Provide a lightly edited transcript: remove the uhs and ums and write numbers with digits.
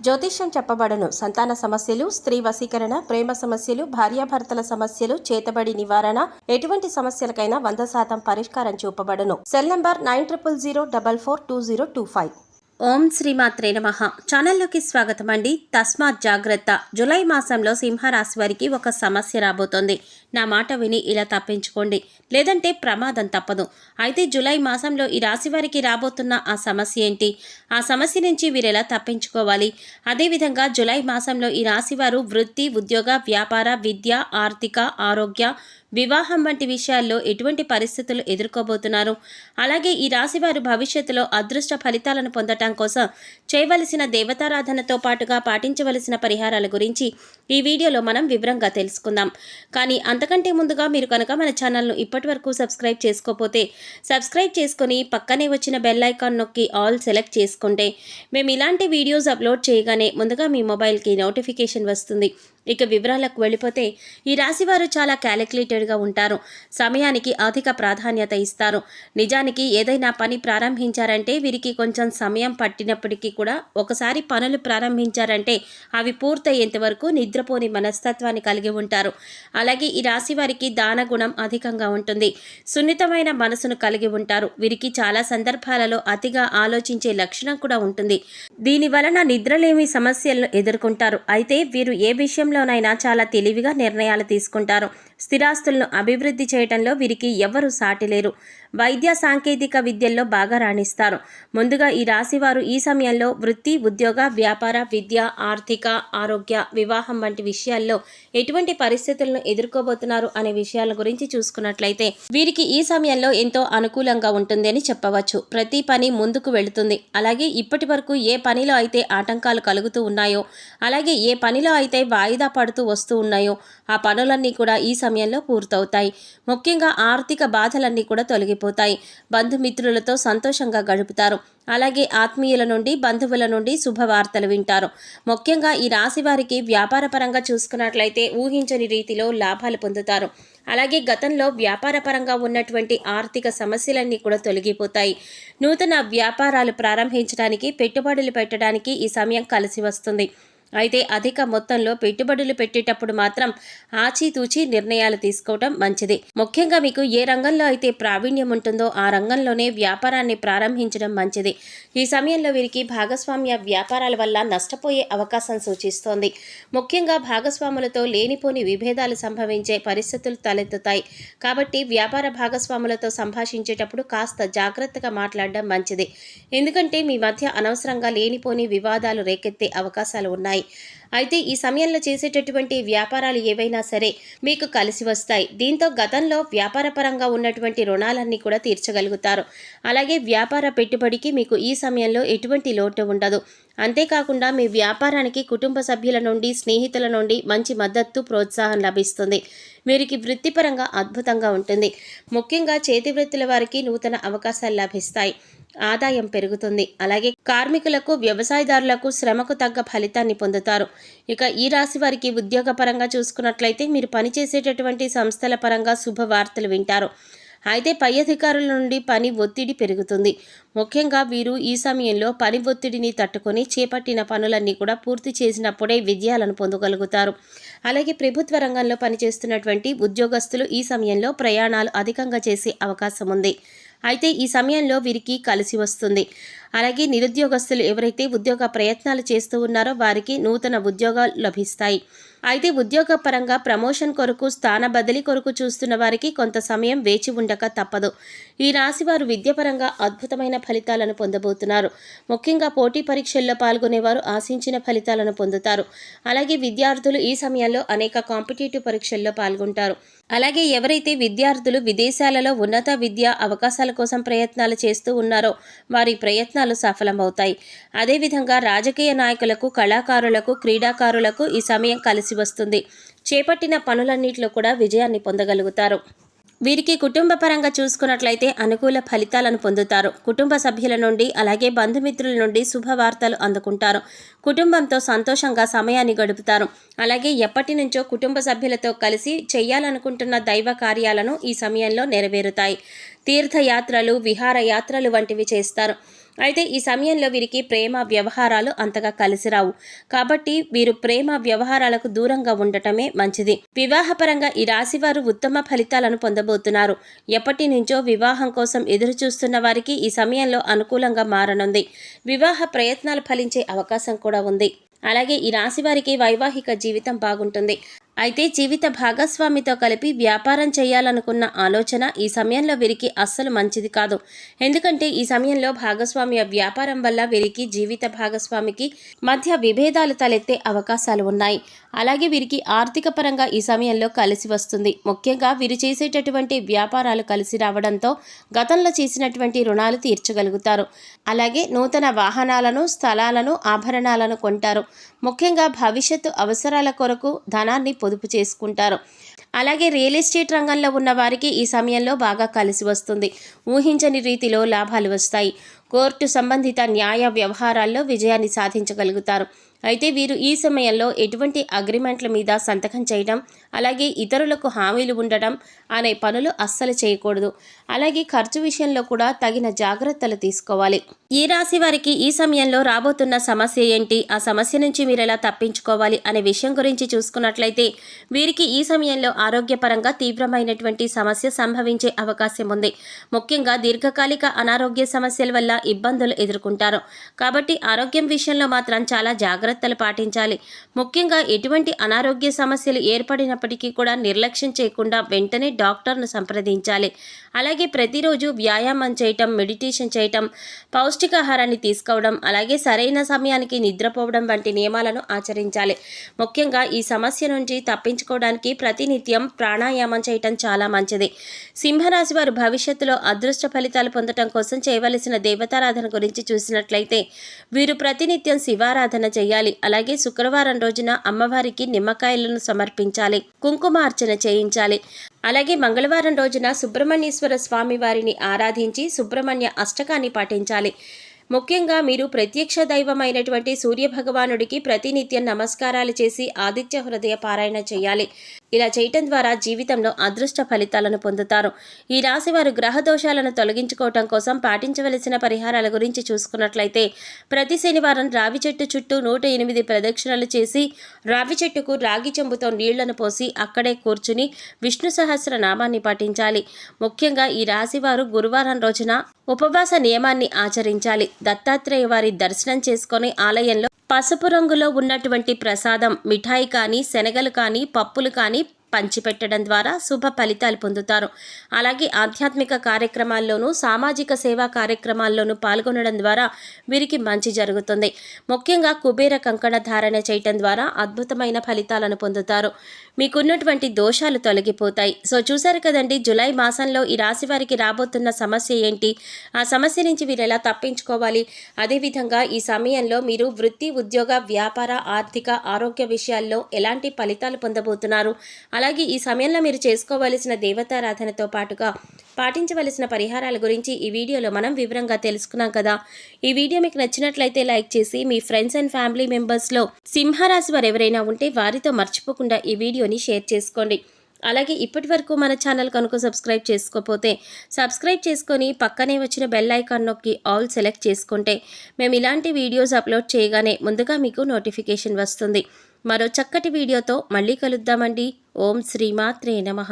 జ్యోతిష్యం చెప్పబడను. సంతాన సమస్యలు, స్త్రీ వశీకరణ, ప్రేమ సమస్యలు, భార్యాభర్తల సమస్యలు, చేతబడి నివారణ, ఎటువంటి సమస్యలకైనా 100% పరిష్కారం చూపబడను. Cell number 9000442025. ఓం శ్రీమాత్రే నమః. ఛానల్లోకి స్వాగతం అండి. తస్మాత్ జాగ్రత్త. జూలై మాసంలో సింహరాశి వారికి ఒక సమస్య రాబోతోంది. నా మాట విని ఇలా తప్పించుకోండి, లేదంటే ప్రమాదం తప్పదు. అయితే జూలై మాసంలో ఈ రాశి వారికి రాబోతున్న ఆ సమస్య ఏంటి, ఆ సమస్య నుంచి వీరు ఎలా తప్పించుకోవాలి, అదేవిధంగా జూలై మాసంలో ఈ రాశి వారు వృత్తి, ఉద్యోగ, వ్యాపార, విద్య, ఆర్థిక, ఆరోగ్య, వివాహం వంటి విషయాల్లో ఎటువంటి పరిస్థితులు ఎదుర్కోబోతున్నారు, అలాగే ఈ రాశివారు భవిష్యత్తులో అదృష్ట ఫలితాలను పొందటం కోసం చేయవలసిన దేవతారాధనతో పాటుగా పాటించవలసిన పరిహారాల గురించి ఈ వీడియోలో మనం వివరంగా తెలుసుకుందాం. కానీ అంతకంటే ముందుగా మీరు కనుక మన ఛానల్ను ఇప్పటి వరకు సబ్స్క్రైబ్ చేసుకోకపోతే సబ్స్క్రైబ్ చేసుకొని పక్కనే వచ్చిన బెల్ ఐకాన్ నొక్కి ఆల్ సెలెక్ట్ చేసుకుంటే మేము ఇలాంటి వీడియోస్ అప్లోడ్ చేయగానే ముందుగా మీ మొబైల్కి నోటిఫికేషన్ వస్తుంది. ఇక వివరాలకు వెళ్ళిపోతే ఈ రాశివారు చాలా క్యాలిక్యులేటెడ్గా ఉంటారు. సమయానికి అధిక ప్రాధాన్యత ఇస్తారు. నిజానికి ఏదైనా పని ప్రారంభించారంటే వీరికి కొంచెం సమయం పట్టినప్పటికీ కూడా ఒకసారి పనులు ప్రారంభించారంటే అవి పూర్తయ్యేంత వరకు నిద్రపోని మనస్తత్వాన్ని కలిగి ఉంటారు. అలాగే ఈ రాశి వారికి దానగుణం అధికంగా ఉంటుంది. సున్నితమైన మనసును కలిగి ఉంటారు. వీరికి చాలా సందర్భాలలో అతిగా ఆలోచించే లక్షణం కూడా ఉంటుంది. దీని వలన నిద్రలేమి సమస్యలను ఎదుర్కొంటారు. అయితే వీరు ఏ విషయంలోనైనా చాలా తెలివిగా నిర్ణయాలు తీసుకుంటారు. స్థిరాస్తులను అభివృద్ధి చేయడంలో వీరికి ఎవరు సాటిలేరు. వైద్య సాంకేతిక విద్యల్లో బాగా రాణిస్తారు. ముందుగా ఈ రాశివారు ఈ సమయంలో వృత్తి, ఉద్యోగ, వ్యాపార, విద్య, ఆర్థిక, ఆరోగ్య, వివాహం వంటి విషయాల్లో ఎటువంటి పరిస్థితులను ఎదుర్కోబోతున్నారు అనే విషయాల గురించి చూసుకున్నట్లయితే వీరికి ఈ సమయంలో ఎంతో అనుకూలంగా ఉంటుంది అని చెప్పవచ్చు. ప్రతి పని ముందుకు వెళుతుంది. అలాగే ఇప్పటి వరకు ఏ పనిలో అయితే ఆటంకాలు కలుగుతూ ఉన్నాయో, అలాగే ఏ పనిలో అయితే వాయిదా పడుతూ వస్తూ ఉన్నాయో ఆ పనులన్నీ కూడా ఈ సమయంలో పూర్తవుతాయి. ముఖ్యంగా ఆర్థిక బాధలన్నీ కూడా తొలగిపోతాయి. బంధుమిత్రులతో సంతోషంగా గడుపుతారు. అలాగే ఆత్మీయుల నుండి, బంధువుల నుండి శుభవార్తలు వింటారు. ముఖ్యంగా ఈ రాశి వారికి వ్యాపార పరంగా చూసుకున్నట్లయితే ఊహించని రీతిలో లాభాలు పొందుతారు. అలాగే గతంలో వ్యాపార పరంగా ఉన్నటువంటి ఆర్థిక సమస్యలన్నీ కూడా తొలగిపోతాయి. నూతన వ్యాపారాలు ప్రారంభించడానికి, పెట్టుబడులు పెట్టడానికి ఈ సమయం కలిసి వస్తుంది. అయితే అధిక మొత్తంలో పెట్టుబడులు పెట్టేటప్పుడు మాత్రం ఆచితూచి నిర్ణయాలు తీసుకోవడం మంచిది. ముఖ్యంగా మీకు ఏ రంగంలో అయితే ప్రావీణ్యం ఉంటుందో ఆ రంగంలోనే వ్యాపారాన్ని ప్రారంభించడం మంచిది. ఈ సమయంలో వీరికి భాగస్వామ్య వ్యాపారాల వల్ల నష్టపోయే అవకాశం సూచిస్తోంది. ముఖ్యంగా భాగస్వాములతో లేనిపోని విభేదాలు సంభవించే పరిస్థితులు తలెత్తుతాయి. కాబట్టి వ్యాపార భాగస్వాములతో సంభాషించేటప్పుడు కాస్త జాగ్రత్తగా మాట్లాడడం మంచిది. ఎందుకంటే మీ మధ్య అనవసరంగా లేనిపోని వివాదాలు రేకెత్తే అవకాశాలు ఉన్నాయి. అయితే ఈ సమయంలో చేసేటటువంటి వ్యాపారాలు ఏవైనా సరే మీకు కలిసి వస్తాయి. దీంతో గతంలో వ్యాపార పరంగా ఉన్నటువంటి రుణాలన్నీ కూడా తీర్చగలుగుతారు. అలాగే వ్యాపార పెట్టుబడికి మీకు ఈ సమయంలో ఎటువంటి లోటు ఉండదు. అంతేకాకుండా మీ వ్యాపారానికి కుటుంబ సభ్యుల నుండి, స్నేహితుల నుండి మంచి మద్దతు, ప్రోత్సాహం లభిస్తుంది. వీరికి వృత్తిపరంగా అద్భుతంగా ఉంటుంది. ముఖ్యంగా చేతి వృత్తుల వారికి నూతన అవకాశాలు లభిస్తాయి. ఆదాయం పెరుగుతుంది. అలాగే కార్మికులకు, వ్యవసాయదారులకు శ్రమకు తగ్గ ఫలితాన్ని పొందుతారు. ఇక ఈ రాశి వారికి ఉద్యోగపరంగా చూసుకున్నట్లయితే మీరు పనిచేసేటటువంటి సంస్థల పరంగా శుభవార్తలు వింటారు. అయితే పై అధికారుల నుండి పని ఒత్తిడి పెరుగుతుంది. ముఖ్యంగా వీరు ఈ సమయంలో పని ఒత్తిడిని తట్టుకొని చేపట్టిన పనులన్నీ కూడా పూర్తి చేసినప్పుడే విజయాలను పొందగలుగుతారు. అలాగే ప్రభుత్వ రంగంలో పనిచేస్తున్నటువంటి ఉద్యోగస్తులు ఈ సమయంలో ప్రయాణాలు అధికంగా చేసే అవకాశం ఉంది. అయితే ఈ సమయంలో వీరికి కలిసి వస్తుంది. అలాగే నిరుద్యోగస్తులు ఎవరైతే ఉద్యోగ ప్రయత్నాలు చేస్తూ ఉన్నారో వారికి నూతన ఉద్యోగాలు లభిస్తాయి. అయితే ఉద్యోగ పరంగా ప్రమోషన్ కొరకు, స్థాన బదిలీ కొరకు చూస్తున్న వారికి కొంత సమయం వేచి ఉండక తప్పదు. ఈ రాశి వారు విద్యపరంగా అద్భుతమైన ఫలితాలను పొందబోతున్నారు. ముఖ్యంగా పోటీ పరీక్షల్లో పాల్గొనేవారు ఆశించిన ఫలితాలను పొందుతారు. అలాగే విద్యార్థులు ఈ సమయంలో అనేక కాంపిటేటివ్ పరీక్షల్లో పాల్గొంటారు. అలాగే ఎవరైతే విద్యార్థులు విదేశాలలో ఉన్నత విద్యా అవకాశాల కోసం ప్రయత్నాలు చేస్తూ ఉన్నారో వారి ప్రయత్నాలు సఫలమవుతాయి. అదేవిధంగా రాజకీయ నాయకులకు, కళాకారులకు, క్రీడాకారులకు ఈ సమయం కలిసి వస్తుంది. చేపట్టిన పనులన్నింటిలో కూడా విజయాన్ని పొందగలుగుతారు. వీరికి కుటుంబ పరంగా చూసుకున్నట్లయితే అనుకూల ఫలితాలను పొందుతారు. కుటుంబ సభ్యుల నుండి, అలాగే బంధుమిత్రుల నుండి శుభవార్తలు అందుకుంటారు. కుటుంబంతో సంతోషంగా సమయాన్ని గడుపుతారు. అలాగే ఎప్పటి నుంచో కుటుంబ సభ్యులతో కలిసి చేయాలనుకుంటున్న దైవ కార్యాలను ఈ సమయంలో నెరవేరుతాయి. తీర్థయాత్రలు, విహారయాత్రలు వంటివి చేస్తారు. అయితే ఈ సమయంలో వీరికి ప్రేమ వ్యవహారాలు అంతగా కలిసిరావు. కాబట్టి వీరు ప్రేమ వ్యవహారాలకు దూరంగా ఉండటమే మంచిది. వివాహపరంగా ఈ రాశివారు ఉత్తమ ఫలితాలను పొందబోతున్నారు. ఎప్పటి నుంచో వివాహం కోసం ఎదురు చూస్తున్న వారికి ఈ సమయంలో అనుకూలంగా మారనుంది. వివాహ ప్రయత్నాలు ఫలించే అవకాశం కూడా ఉంది. అలాగే ఈ రాశి వారికి వైవాహిక జీవితం బాగుంటుంది. అయితే జీవిత భాగస్వామితో కలిపి వ్యాపారం చేయాలనుకున్న ఆలోచన ఈ సమయంలో వీరికి అస్సలు మంచిది కాదు. ఎందుకంటే ఈ సమయంలో భాగస్వామ్య వ్యాపారం వల్ల వీరికి జీవిత భాగస్వామికి మధ్య విభేదాలు తలెత్తే అవకాశాలు ఉన్నాయి. అలాగే వీరికి ఆర్థిక పరంగా ఈ సమయంలో కలిసి వస్తుంది. ముఖ్యంగా వీరు చేసేటటువంటి వ్యాపారాలు కలిసి రావడంతో గతంలో చేసినటువంటి రుణాలు తీర్చగలుగుతారు. అలాగే నూతన వాహనాలను, స్థలాలను, ఆభరణాలను కొంటారు. ముఖ్యంగా భవిష్యత్తు అవసరాల కొరకు ధనాన్ని పొదుపు చేసుకుంటారు. అలాగే రియల్ ఎస్టేట్ రంగంలో ఉన్న వారికి ఈ సమయంలో బాగా కలిసి వస్తుంది. ఊహించని రీతిలో లాభాలు వస్తాయి. కోర్టు సంబంధిత న్యాయ వ్యవహారాల్లో విజయాన్ని సాధించగలుగుతారు. అయితే వీరు ఈ సమయంలో ఎటువంటి అగ్రిమెంట్ల మీద సంతకం చేయడం, అలాగే ఇతరులకు హామీలు ఉండడం అనే పనులు అస్సలు చేయకూడదు. అలాగే ఖర్చు విషయంలో కూడా తగిన జాగ్రత్తలు తీసుకోవాలి. ఈ రాశి వారికి ఈ సమయంలో రాబోతున్న సమస్య ఏంటి, ఆ సమస్య నుంచి మీరు ఎలా తప్పించుకోవాలి అనే విషయం గురించి చూసుకున్నట్లయితే వీరికి ఈ సమయంలో ఆరోగ్యపరంగా తీవ్రమైనటువంటి సమస్య సంభవించే అవకాశం ఉంది. ముఖ్యంగా దీర్ఘకాలిక అనారోగ్య సమస్యల వల్ల ఇబ్బందులు ఎదుర్కొంటారు. కాబట్టి ఆరోగ్యం విషయంలో మాత్రం చాలా జాగ్రత్తలు పాటించాలి. ముఖ్యంగా ఎటువంటి అనారోగ్య సమస్యలు ఏర్పడినప్పటికీ కూడా నిర్లక్ష్యం చేయకుండా వెంటనే డాక్టర్ను సంప్రదించాలి. అలాగే ప్రతిరోజు వ్యాయామం చేయటం, మెడిటేషన్ చేయటం, పౌష్టికాహారాన్ని తీసుకోవడం, అలాగే సరైన సమయానికి నిద్రపోవడం వంటి నియమాలను ఆచరించాలి. ముఖ్యంగా ఈ సమస్య నుంచి తప్పించుకోవడానికి ప్రతినిత్యం ప్రాణాయామం చేయటం చాలా మంచిది. సింహరాశి వారు భవిష్యత్తులో అదృష్ట ఫలితాలు పొందడం కోసం చేయవలసిన దేవతారాధన గురించి చూసినట్లయితే వీరు ప్రతినిత్యం శివారాధన చేయాలి. అలాగే శుక్రవారం రోజున అమ్మవారికి నిమ్మకాయలను సమర్పించాలి, కుంకుమార్చన చేయించాలి. అలాగే మంగళవారం రోజున సుబ్రహ్మణ్యేశ్వర స్వామి వారిని ఆరాధించి సుబ్రహ్మణ్య అష్టకాన్ని పాటించాలి. ముఖ్యంగా మీరు ప్రత్యక్ష దైవమైనటువంటి సూర్యభగవానుడికి ప్రతినిత్యం నమస్కారాలు చేసి ఆదిత్య హృదయ పారాయణ చేయాలి. ఇలా చేయటం ద్వారా జీవితంలో అదృష్ట ఫలితాలను పొందుతారు. ఈ రాశి వారు గ్రహ దోషాలను తొలగించుకోవటం కోసం పాటించవలసిన పరిహారాల గురించి చూసుకున్నట్లయితే ప్రతి శనివారం రావి చెట్టు చుట్టూ 108 ప్రదక్షిణలు చేసి రావి చెట్టుకు రాగి చెంబుతో నీళ్లను పోసి అక్కడే కూర్చుని విష్ణు సహస్ర నామాన్ని పఠించాలి. ముఖ్యంగా ఈ రాశి వారు గురువారం రోజున ఉపవాస నియమాన్ని ఆచరించాలి. దత్తాత్రేయ వారి దర్శనం చేసుకొని ఆలయంలో పసుపు రంగులో ఉన్నటువంటి ప్రసాదం, మిఠాయి కానీ, శనగలు కానీ, పప్పులు కానీ పంచిపెట్టడం ద్వారా శుభ ఫలితాలు పొందుతారు. అలాగే ఆధ్యాత్మిక కార్యక్రమాల్లోనూ, సామాజిక సేవా కార్యక్రమాల్లోనూ పాల్గొనడం ద్వారా వీరికి మంచి జరుగుతుంది. ముఖ్యంగా కుబేర కంకణ ధారణ చేయటం ద్వారా అద్భుతమైన ఫలితాలను పొందుతారు. మీకున్నటువంటి దోషాలు తొలగిపోతాయి. సో చూశారు కదండి, జూలై మాసంలో ఈ రాశి వారికి రాబోతున్న సమస్య ఏంటి, ఆ సమస్య నుంచి వీరు ఎలా తప్పించుకోవాలి, అదేవిధంగా ఈ సమయంలో మీరు వృత్తి, ఉద్యోగ, వ్యాపార, ఆర్థిక, ఆరోగ్య విషయాల్లో ఎలాంటి ఫలితాలు పొందబోతున్నారు, అలాగే ఈ సమయంలో మీరు చేసుకోవలసిన దేవతారాధనతో పాటుగా పాటించవలసిన పరిహారాల గురించి ఈ వీడియోలో మనం వివరంగా తెలుసుకున్నాం కదా. ఈ వీడియో మీకు నచ్చినట్లయితే లైక్ చేసి మీ ఫ్రెండ్స్ అండ్ ఫ్యామిలీ మెంబర్స్లో సింహరాశి వారు ఎవరైనా ఉంటే వారితో మర్చిపోకుండా ఈ వీడియోని షేర్ చేసుకోండి. అలాగే ఇప్పటి వరకు మన ఛానల్ కనుక సబ్స్క్రైబ్ చేసుకోకపోతే సబ్స్క్రైబ్ చేసుకొని పక్కనే వచ్చిన బెల్ ఐకాన్ నొక్కి ఆల్ సెలెక్ట్ చేసుకుంటే మేము ఇలాంటి వీడియోస్ అప్లోడ్ చేయగానే ముందుగా మీకు నోటిఫికేషన్ వస్తుంది. మరో చక్కటి వీడియోతో మళ్ళీ కలుద్దామండి. ఓం శ్రీమాత్రే నమః.